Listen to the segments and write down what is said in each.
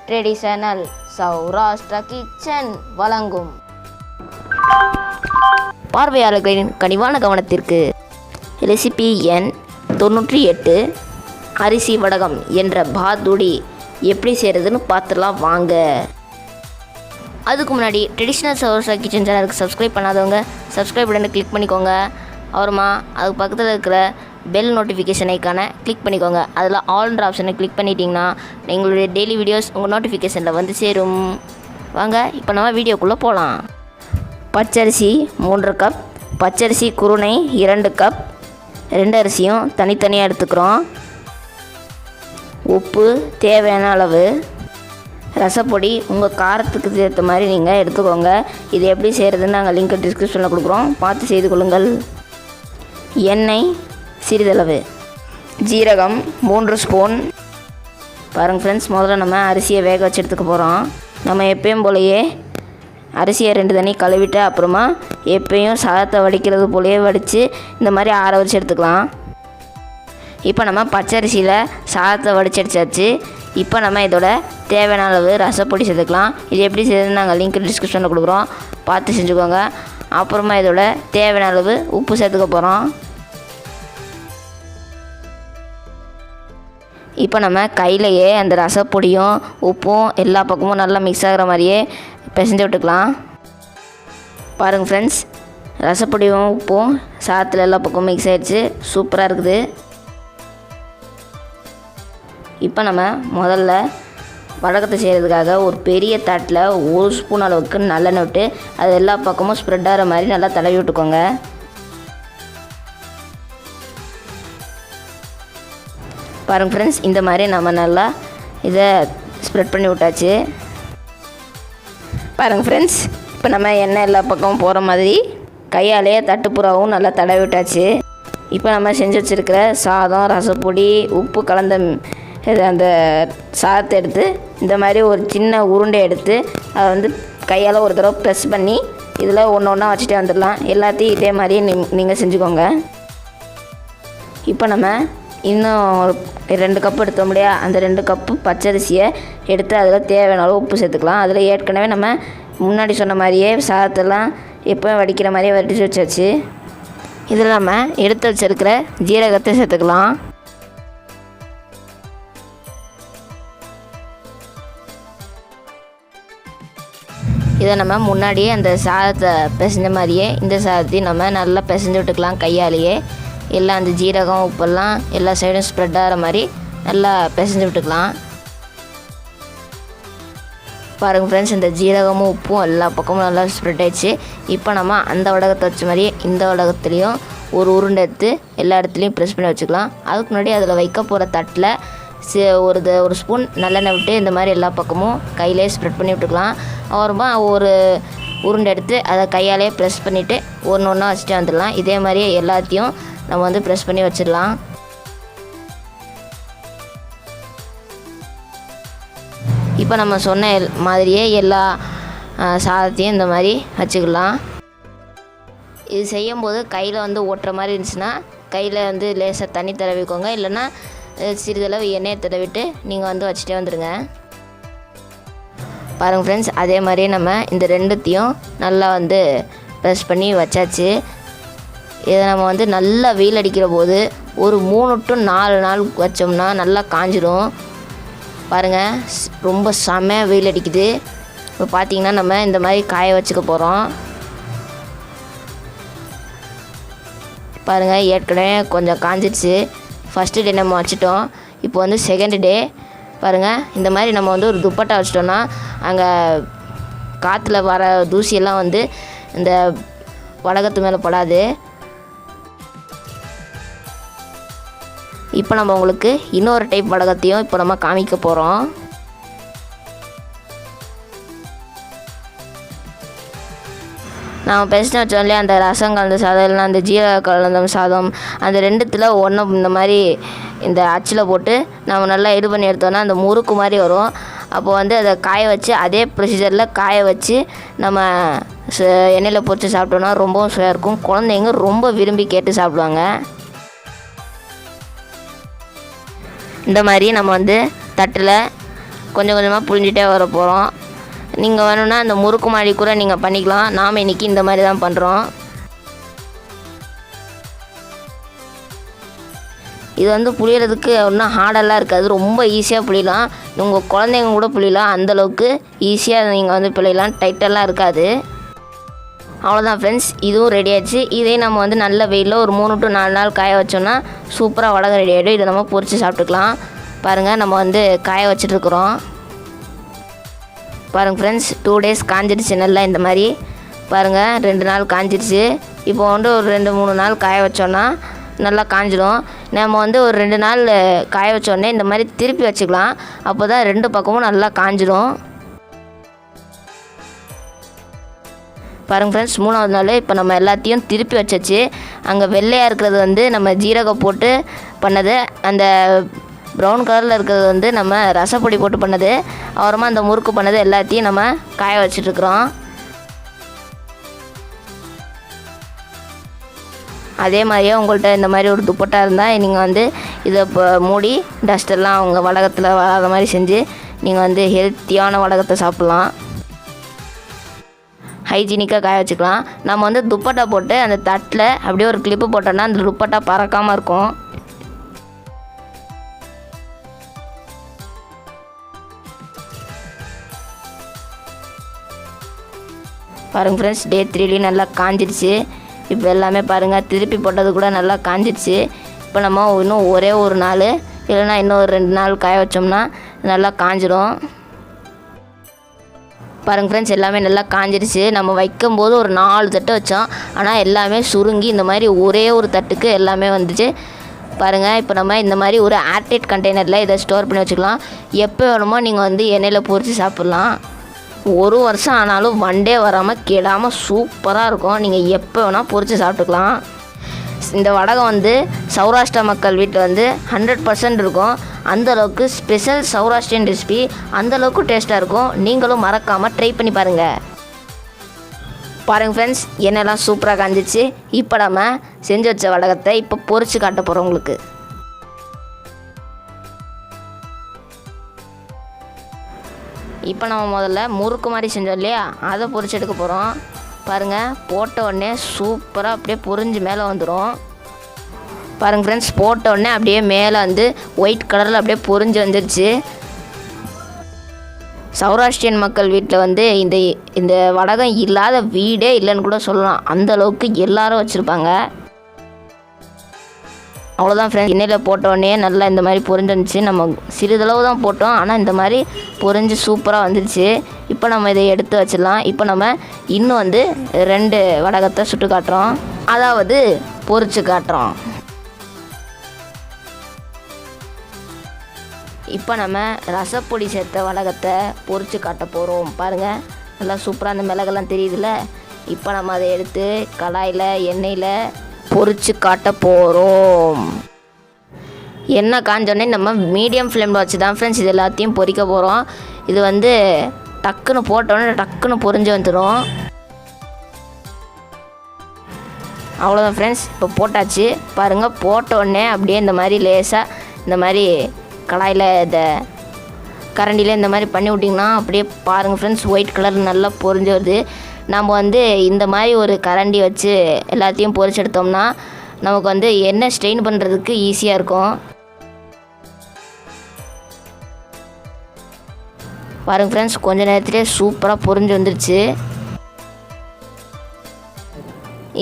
Traditional Saurashtra kitchen வழங்கும் பார்வையாளர்களின் கனிவான கவனத்திற்கு ரெசிபி எண் 98 அரிசி வடகம் என்ற பாதுடி எப்படி செய்கிறதுன்னு பார்த்துலாம் வாங்க. அதுக்கு முன்னாடி ட்ரெடிஷ்னல் சௌராஷ்டிரா கிச்சன் சேனலுக்கு சப்ஸ்கிரைப் பண்ணாதவங்க சப்ஸ்கிரைப் பட்டனை கிளிக் பண்ணிக்கோங்க. அப்புறமா அதுக்கு பக்கத்தில் இருக்கிற பெல் நோட்டிஃபிகேஷன் ஐக்கானை கிளிக் பண்ணிக்கோங்க. அதில் ஆல்ன்ற ஆப்ஷனை கிளிக் பண்ணிட்டீங்கன்னா எங்களுடைய டெய்லி வீடியோஸ் உங்கள் நோட்டிஃபிகேஷனில் வந்து சேரும். வாங்க இப்போ நம்ம வீடியோக்குள்ளே போகலாம். பச்சரிசி 3 கப், பச்சரிசி குருணை 2 கப், 2 அரிசியும் தனித்தனியாக எடுத்துக்கிறோம். உப்பு தேவையான அளவு, ரசப்பொடி உங்கள் காரத்துக்கு ஏற்ற மாதிரி நீங்கள் எடுத்துக்கோங்க. இது எப்படி செய்கிறதுன்னு நாங்கள் லிங்க் டிஸ்கிரிப்ஷனில் கொடுக்குறோம், பார்த்து செய்து கொள்ளுங்கள். எண்ணெய் சிறிதளவு, ஜீரகம் 3 ஸ்பூன். பாருங்கள் ஃப்ரெண்ட்ஸ், முதல்ல நம்ம அரிசியை வேக வச்சு எடுத்துக்க போகிறோம். நம்ம எப்பயும் போலையே அரிசியை 2 தண்ணி கழுவிட்டு அப்புறமா எப்பயும் சாதத்தை வடிக்கிறது போலையே வடித்து இந்த மாதிரி ஆற வச்சு எடுத்துக்கலாம். இப்போ நம்ம பச்சரிசியில் சாதத்தை வடித்து அடிச்சாச்சு. இப்போ நம்ம இதோட தேவையான அளவு ரசப்பொடி சேர்த்துக்கலாம். இது எப்படி செய்யறதுன்னு நாங்கள் லிங்க் டிஸ்கிரிப்ஷனில் கொடுக்குறோம், பார்த்து செஞ்சுக்கோங்க. அப்புறமா இதோட தேவையான அளவு உப்பு சேர்த்துக்க போகிறோம். இப்போ நம்ம கையிலையே அந்த ரசப்பொடியும் உப்பும் எல்லா பக்கமும் நல்லா மிக்ஸ் ஆகிற மாதிரியே பிசைஞ்சு விட்டுக்கலாம். பாருங்கள் ஃப்ரெண்ட்ஸ், ரசப்பொடியும் உப்பும் சாதத்தில் எல்லா பக்கமும் மிக்ஸ் ஆகிடுச்சு, சூப்பராக இருக்குது. இப்போ நம்ம முதல்ல வடகத்தை செய்கிறதுக்காக ஒரு பெரிய தட்டில் 1 ஸ்பூன் அளவுக்கு நல்லெண்ணெய் விட்டு அது எல்லா பக்கமும் ஸ்ப்ரெட் ஆகிற மாதிரி நல்லா தடவி விட்டுக்கோங்க. பாருங்கள் ஃப்ரெண்ட்ஸ், இந்த மாதிரி நம்ம நல்லா இதை ஸ்ப்ரெட் பண்ணி விட்டாச்சு. பாருங்கள் ஃப்ரெண்ட்ஸ், இப்போ நம்ம எண்ணெய் எல்லா பக்கமும் போகிற மாதிரி கையாலேயே தட்டுப்புறாவும் நல்லா தடவி விட்டாச்சு. இப்போ நம்ம செஞ்சு வச்சுருக்கிற சாதம், ரசப்பொடி, உப்பு கலந்த அந்த சாதத்தை எடுத்து இந்த மாதிரி ஒரு சின்ன உருண்டை எடுத்து அதை வந்து கையால் ஒரு தடவை ப்ரெஸ் பண்ணி இதில் ஒன்று ஒன்றா வச்சுட்டே வந்துடலாம். எல்லாத்தையும் இதே மாதிரியே நீங்கள் செஞ்சுக்கோங்க. இப்போ நம்ம இன்னும் 2 கப்பு எடுத்தோம் இல்லையா, அந்த 2 கப்பு பச்சரிசியை எடுத்து அதில் தேவையான அளவு உப்பு சேர்த்துக்கலாம். அதில் ஏற்கனவே நம்ம முன்னாடி சொன்ன மாதிரியே சாதத்தெல்லாம் எப்போயும் வடிக்கிற மாதிரியே வடித்து வச்சாச்சு. இதில் நம்ம எடுத்து வச்சுருக்கிற ஜீரகத்தை சேர்த்துக்கலாம். இதை நம்ம முன்னாடியே அந்த சாதத்தை பிசைஞ்ச மாதிரியே இந்த சாதத்தையும் நம்ம நல்லா பிசைஞ்சு விட்டுக்கலாம். கையாலேயே எல்லாம் அந்த ஜீரகம் உப்பெல்லாம் எல்லா சைடும் ஸ்ப்ரெட் ஆகிற மாதிரி நல்லா பிசைஞ்சு விட்டுக்கலாம். பாருங்கள் ஃப்ரெண்ட்ஸ், இந்த ஜீரகமும் உப்பும் எல்லா பக்கமும் நல்லா ஸ்ப்ரெட் ஆகிடுச்சு. இப்போ நம்ம அந்த வடகத்தை வச்ச மாதிரியே இந்த வடகத்துலேயும் ஒரு உருண்டை எடுத்து எல்லா இடத்துலையும் ப்ரெஸ் பண்ணி வச்சுக்கலாம். அதுக்கு முன்னாடி அதில் வைக்க போகிற தட்டில் ஒரு ஸ்பூன் நல்லெண்ணெய் விட்டு இந்த மாதிரி எல்லா பக்கமும் கையிலே ஸ்ப்ரெட் பண்ணி விட்டுக்கலாம். அப்புறமா ஒரு உருண்டை எடுத்து அதை கையாலே ப்ரெஸ் பண்ணிவிட்டு ஒன்று ஒன்றா வச்சுட்டு வந்துடலாம். இதே மாதிரியே எல்லாத்தையும் நம்ம வந்து ப்ரெஸ் பண்ணி வச்சிடலாம். இப்போ நம்ம சொன்ன மாதிரியே எல்லா சாதத்தையும் இந்த மாதிரி வச்சுக்கலாம். இது செய்யும்போது கையில் வந்து ஓட்டுற மாதிரி இருந்துச்சுன்னா கையில் வந்து லேசாக தண்ணி தடவிக்கோங்க, இல்லைன்னா சிறிதளவு எண்ணெயை தடவிட்டு நீங்கள் வந்து வச்சுட்டே வந்துடுங்க. பாருங்கள் ஃப்ரெண்ட்ஸ், அதே மாதிரியே நம்ம இந்த 2த்தையும் நல்லா வந்து ப்ரெஸ் பண்ணி வச்சாச்சு. இதை நம்ம வந்து நல்லா வெயில் அடிக்கிற போது ஒரு 3 to 4 நாள் வச்சோம்னா நல்லா காஞ்சிடும். பாருங்கள், ரொம்ப செமையாக வெயில் அடிக்குது. இப்போ பார்த்திங்கன்னா நம்ம இந்த மாதிரி காய வச்சுக்க போகிறோம். பாருங்கள், ஏற்கனவே கொஞ்சம் காஞ்சிடுச்சு. ஃபஸ்ட்டு டே நம்ம வச்சுட்டோம், இப்போ வந்து செகண்ட் டே. பாருங்கள், இந்த மாதிரி நம்ம வந்து ஒரு துப்பட்டா வச்சிட்டோன்னா அங்கே காற்றுல வர தூசியெல்லாம் வந்து இந்த வடகத்து மேலே படாது. இப்போ நம்ம உங்களுக்கு இன்னொரு டைப் வடகத்தையும் இப்போ நம்ம காமிக்க போகிறோம். நாம் பேசின வச்சோம் இல்லையா, அந்த ரசம் கலந்த சாதம் இல்லைனா அந்த ஜீரக கலந்த சாதம், அந்த 2த்தில் ஒன்று இந்த மாதிரி இந்த அச்சில் போட்டு நம்ம நல்லா இது பண்ணி எடுத்தோன்னா அந்த முறுக்கு மாதிரி வரும். அப்போ வந்து அதை காய வச்சு அதே ப்ரொசீஜரில் காய வச்சு நம்ம எண்ணெயில் பொரித்து சாப்பிட்டோன்னா ரொம்பவும் சுவையாக இருக்கும். குழந்தைங்க ரொம்ப விரும்பி கேட்டு சாப்பிடுவாங்க. இந்த மாதிரி நம்ம வந்து தட்டில் கொஞ்சம் கொஞ்சமாக புழிஞ்சிட்டே வர போகிறோம். நீங்கள் வேணும்னா அந்த முறுக்கு மாதிரி கூட நீங்கள் பண்ணிக்கலாம். நாம் இன்றைக்கி இந்த மாதிரி தான் பண்ணுறோம். இது வந்து புளியறதுக்கு ஒன்றும் ஹார்டெல்லாம் இருக்காது, ரொம்ப ஈஸியாக புளியலாம். உங்கள் குழந்தைங்க கூட புளியலாம், அந்தளவுக்கு ஈஸியாக நீங்கள் வந்து புளியலாம், டைட்டெல்லாம் இருக்காது. அவ்வளோதான் ஃப்ரெண்ட்ஸ், இதுவும் ரெடி ஆகிடுச்சு. இதே நம்ம வந்து நல்ல வெயிலில் ஒரு 3 to 4 நாள் காய வச்சோன்னா சூப்பராக வடகம் ரெடி ஆகிடும். இதை நம்ம பொரித்து சாப்பிட்டுக்கலாம். பாருங்கள், நம்ம வந்து காய வச்சிட்ருக்குறோம். பாருங்கள் ஃப்ரெண்ட்ஸ், 2 days காஞ்சிடுச்சு நல்லா. இந்த மாதிரி பாருங்கள், 2 நாள் காஞ்சிடுச்சு. இப்போ வந்து ஒரு 2-3 நாள் காய வச்சோன்னா நல்லா காஞ்சிடும். நம்ம வந்து ஒரு 2 நாள் காய வச்சோடனே இந்த மாதிரி திருப்பி வச்சுக்கலாம். அப்போ தான் 2 பக்கமும் நல்லா காஞ்சிடும். பாருங்கள் ஃப்ரெண்ட்ஸ், 3வது நாள் இப்போ நம்ம எல்லாத்தையும் திருப்பி வச்சாச்சு. அங்கே வெள்ளையாக இருக்கிறது வந்து நம்ம ஜீரகம் போட்டு பண்ணது, அந்த ப்ரௌன் கலரில் இருக்கிறது வந்து நம்ம ரசப்பொடி போட்டு பண்ணது, அப்புறமா அந்த முறுக்கு பண்ணது எல்லாத்தையும் நம்ம காய வச்சிட்ருக்குறோம். அதே மாதிரியே உங்கள்கிட்ட இந்த மாதிரி ஒரு துப்பட்டா இருந்தால் நீங்கள் வந்து இதை இப்போ மூடி டஸ்டெல்லாம் அவங்க வடகத்தில் வராத மாதிரி செஞ்சு நீங்கள் வந்து ஹெல்த்தியான வடகத்தை சாப்பிட்லாம். ஹைஜீனிக்காக காய வச்சுக்கலாம். நம்ம வந்து துப்பட்டா போட்டு அந்த தட்டில் அப்படியே ஒரு கிளிப்பு போட்டோன்னா அந்த துப்பட்டா பறக்காமல் இருக்கும். பாருங்கள் ஃப்ரெண்ட்ஸ், டே 3 நல்லா காஞ்சிடுச்சு. இப்போ எல்லாமே பாருங்கள், திருப்பி போட்டது கூட நல்லா காஞ்சிடுச்சு. இப்போ நம்ம இன்னும் ஒரே ஒரு நாள் இல்லைன்னா இன்னும் ஒரு 2 நாள் காய வச்சோம்னா நல்லா காஞ்சிடும். பாருங்கள் ஃப்ரெண்ட்ஸ், எல்லாமே நல்லா காஞ்சிடுச்சு. நம்ம வைக்கும்போது ஒரு 4 தட்டு வச்சோம், ஆனால் எல்லாமே சுருங்கி இந்த மாதிரி ஒரே ஒரு தட்டுக்கு எல்லாமே வந்துச்சு. பாருங்கள், இப்போ நம்ம இந்த மாதிரி ஒரு ஏர்டைட் கண்டெய்னரில் இதை ஸ்டோர் பண்ணி வச்சுக்கலாம். எப்போ வேணுமோ நீங்கள் வந்து எண்ணெயில் பொரித்து சாப்பிட்லாம். 1 வருஷம் ஆனாலும் வண்டே வராமல் கெடாமல் சூப்பராக இருக்கும். நீங்கள் எப்போ வேணால் பொரித்து சாப்பிட்டுக்கலாம். இந்த வடகம் வந்து சௌராஷ்டிரா மக்கள் வீட்டில் வந்து 100% இருக்கும். அந்தளவுக்கு ஸ்பெஷல் சௌராஷ்டிரியன் ரெசிபி, அந்தளவுக்கு டேஸ்ட்டாக இருக்கும். நீங்களும் மறக்காமல் ட்ரை பண்ணி பாருங்கள். பாருங்கள் ஃப்ரெண்ட்ஸ், எண்ணெய்லாம் சூப்பராக காஞ்சிச்சு. இப்போ நம்ம செஞ்சு வச்ச வடகத்தை இப்போ பொரித்து காட்ட போகிறோம் உங்களுக்கு. இப்போ நம்ம முதல்ல முறுக்கு மாதிரி செஞ்சோம் இல்லையா, அதை பொரிச்சு எடுக்க போகிறோம். பாருங்கள், போட்ட உடனே சூப்பராக அப்படியே பொரிஞ்சு மேலே வந்துடும். பாருங்கள் ஃப்ரெண்ட்ஸ், போட்ட உடனே அப்படியே மேலே வந்து ஒயிட் கலரில் அப்படியே பொரிஞ்சு வந்துடுச்சு. சௌராஷ்டிரியன் மக்கள் வீட்டில் வந்து இந்த வடகம் இல்லாத வீடே இல்லைன்னு கூட சொல்லலாம். அந்தளவுக்கு எல்லோரும் வச்சுருப்பாங்க. அவ்வளோதான் ஃப்ரெண்ட்ஸ், எண்ணெயில் போட்டோடனே நல்லா இந்த மாதிரி பொரிஞ்சு வந்துச்சு. நம்ம சிறிதளவு தான் போட்டோம், ஆனால் இந்த மாதிரி பொரிஞ்சு சூப்பராக வந்துடுச்சு. இப்போ நம்ம இதை எடுத்து வச்சிடலாம். இப்போ நம்ம இன்னும் வந்து 2 வடகத்தை சுட்டு காட்டுறோம், அதாவது பொரிச்சு காட்டுறோம். இப்போ நம்ம ரசப்பொடி சேர்த்த வடகத்தை பொரிச்சு காட்ட போகிறோம். பாருங்கள், நல்லா சூப்பராக அந்த மிளகெல்லாம் தெரியுதுல்ல. இப்போ நம்ம அதை எடுத்து கடாயில் எண்ணெயில் பொரிச்சு காட்ட போகிறோம். எண்ணெய் காஞ்சோடனே நம்ம மீடியம் ஃப்ளேமில் வச்சு தான் ஃப்ரெண்ட்ஸ் இது எல்லாத்தையும் பொரிக்க போகிறோம். இது வந்து டக்குன்னு போட்டோடனே டக்குன்னு பொரிஞ்சு வந்துடும். அவ்வளோதான் ஃப்ரெண்ட்ஸ், இப்போ போட்டாச்சு. பாருங்கள், போட்டோடனே அப்படியே இந்த மாதிரி லேசாக இந்த மாதிரி கடாயில் இந்த கரண்டியில் இந்த மாதிரி பண்ணி விட்டிங்கன்னா அப்படியே பாருங்கள் ஃப்ரெண்ட்ஸ், ஒயிட் கலர் நல்லா பொரிஞ்சு வருது. நம்ம வந்து இந்த மாதிரி ஒரு கரண்டி வச்சு எல்லாத்தையும் பொரிச்சு எடுத்தோம்னா நமக்கு வந்து எண்ணெய் ஸ்ட்ரெயின் பண்ணுறதுக்கு ஈஸியாக இருக்கும். பாருங்கள் ஃப்ரெண்ட்ஸ், கொஞ்சம் நேரத்துலேயே சூப்பராக பொரிஞ்சு வந்துடுச்சு.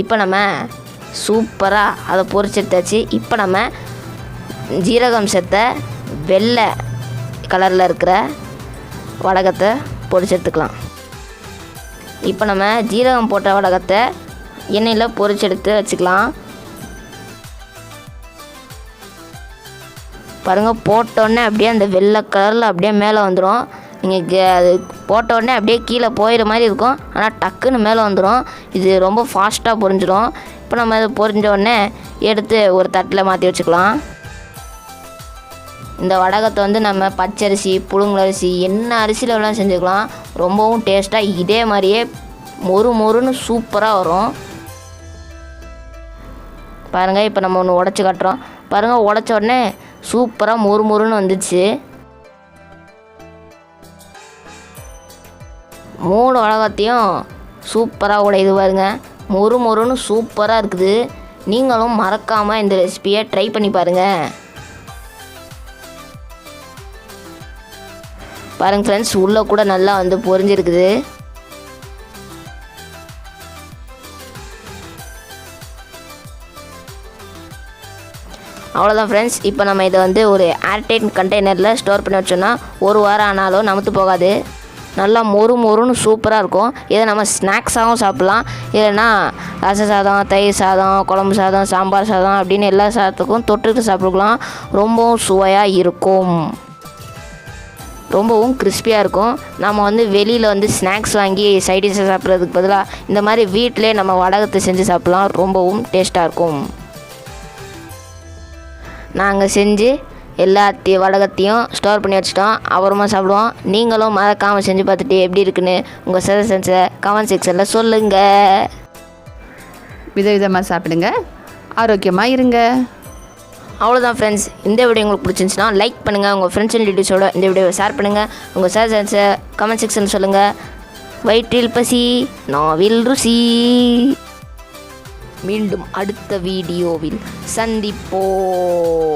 இப்போ நம்ம சூப்பராக அதை பொரிச்சு எடுத்தாச்சு. இப்போ நம்ம ஜீரகம் சேர்த்த வெள்ளை கலரில் இருக்கிற வடகத்தை பொரிச்சு எடுத்துக்கலாம். இப்போ நம்ம ஜீரகம் போட்ட வடகத்தை எண்ணெயில் பொரிச்சு எடுத்து வச்சுக்கலாம். பாருங்கள், போட்டோடனே அப்படியே அந்த வெள்ளை கலரில் அப்படியே மேலே வந்துடும். நீங்கள் அது போட்டோடனே அப்படியே கீழே போயிடுற மாதிரி இருக்கும், ஆனால் டக்குன்னு மேலே வந்துடும். இது ரொம்ப ஃபாஸ்ட்டாக பொரிஞ்சிடும். இப்போ நம்ம அதை பொரிஞ்ச உடனே எடுத்து ஒரு தட்டில் மாற்றி வச்சுக்கலாம். இந்த வடகத்தை வந்து நம்ம பச்சரிசி, புழுங்கலரிசி, என்ன அரிசியில் வேணாலும் செஞ்சுக்கலாம். ரொம்பவும் டேஸ்ட்டாக இதே மாதிரியே மொறுன்னு சூப்பராக வரும். பாருங்கள், இப்போ நம்ம ஒன்று உடச்சி காட்டுறோம். பாருங்கள், உடச்ச உடனே சூப்பராக மொறுன்னு வந்துச்சு. 3 வடகத்தையும் சூப்பராக உடையுது பாருங்க. மொறு மொறுன்னு சூப்பராக இருக்குது. நீங்களும் மறக்காமல் இந்த ரெசிபியை ட்ரை பண்ணி பாருங்கள். பாருங்கள் ஃப்ரெண்ட்ஸ், உள்ளே கூட நல்லா வந்து பொரிஞ்சிருக்குது. அவ்வளோதான் ஃப்ரெண்ட்ஸ். இப்போ நம்ம இதை வந்து ஒரு ஏர்டைட் கண்டெய்னரில் ஸ்டோர் பண்ணி வச்சோன்னா 1 வாரம் ஆனாலும் நமத்து போகாது. நல்லா மொறு மொறுன்னு சூப்பராக இருக்கும். இதை நம்ம ஸ்நாக்ஸாகவும் சாப்பிட்லாம். இல்லைன்னா ரச சாதம், தயிர் சாதம், குழம்பு சாதம், சாம்பார் சாதம் அப்படின்னு எல்லா சாதத்துக்கும் தொட்டுக்கிட்டு சாப்பிட்டுக்கலாம். ரொம்பவும் சுவையாக இருக்கும். ரொம்பவும் கிறிஸ்பியாக இருக்கும். நம்ம வந்து வெளியில் வந்து ஸ்நாக்ஸ் வாங்கி சைடிஷை சாப்பிட்றதுக்கு பதிலாக இந்த மாதிரி வீட்டிலே நம்ம வடகத்தை செஞ்சு சாப்பிட்லாம். ரொம்பவும் டேஸ்ட்டாக இருக்கும். நாங்கள் செஞ்சு எல்லாத்தையும் வடகத்தையும் ஸ்டோர் பண்ணி வச்சுட்டோம். அப்புறமா சாப்பிடுவோம். நீங்களும் மறக்காமல் செஞ்சு பார்த்துட்டு எப்படி இருக்குன்னு உங்கள் சஜஷன்ஸை கமெண்ட் செக்ஷனில் சொல்லுங்கள். விதவிதமாக சாப்பிடுங்க, ஆரோக்கியமாக இருங்க. அவ்வளோதான் ஃப்ரெண்ட்ஸ். இந்த வீடியோ உங்களுக்கு பிடிச்சிருந்துச்சுன்னா லைக் பண்ணுங்கள். உங்கள் ஃப்ரெண்ட்ஸ் அண்ட் ரிலேட்டிவ்ஸோட இந்த வீடியோவை ஷேர் பண்ணுங்கள். உங்கள் சஜஷன்ஸை கமெண்ட் செக்ஷனில் சொல்லுங்கள். வயிற்றில் பசி, நாவில் ருசி. மீண்டும் அடுத்த வீடியோவில் சந்திப்போம்.